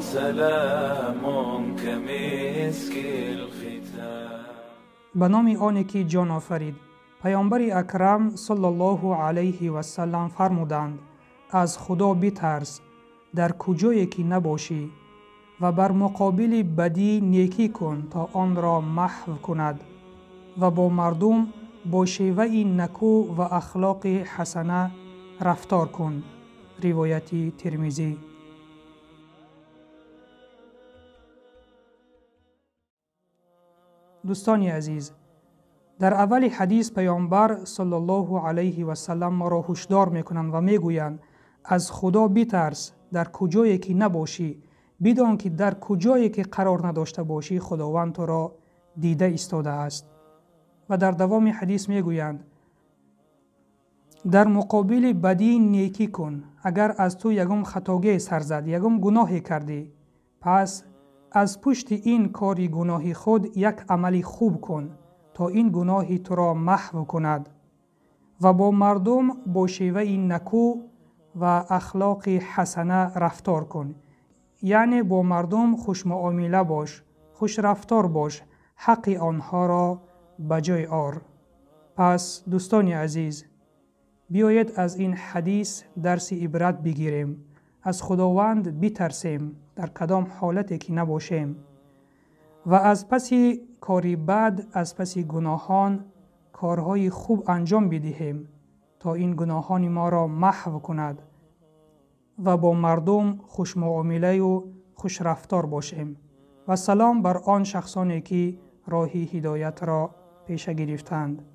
سلام كمسك الختام. به نام آنی که جان آفرید. پیامبر اکرم صلی الله علیه و سلم فرمودند: از خدا بترس در کجایی که نباشی و بر مقابل بدی نیکی کن تا آن را محو کند و با مردم با شیوه نکو و اخلاق حسنه رفتار کن. روایت ترمذی. دوستان عزیز، در اول حدیث پیامبر صلی الله علیه و سلم ما را هشدار میکنند و میگویند از خدا بترس در کجایی که نباشی، بدان که در کجایی که قرار نداشته باشی خداوند تو را دیده ایستاده است. و در دوام حدیث میگویند در مقابل بدی نیکی کن. اگر از تو یگم خطاگی سر زد، یگم گناهی کردی، پس از پشت این کاری گناهی خود یک عملی خوب کن تا این گناهی تو را محو کند و با مردم با شیوه نکو و اخلاق حسنه رفتار کن. یعنی با مردم خوش معامله باش، خوش رفتار باش، حق آنها را بجای آر. پس دوستان عزیز، بیایید از این حدیث درس عبرت بگیریم، از خداوند بترسیم در کدام حالتی که نباشیم و از پس کاری بد، از پس گناهان کارهای خوب انجام بدهیم تا این گناهان ما را محو کند و با مردم خوش معامله و خوش رفتار باشیم. و سلام بر آن شخصانی که راه هدایت را پیش گرفتند.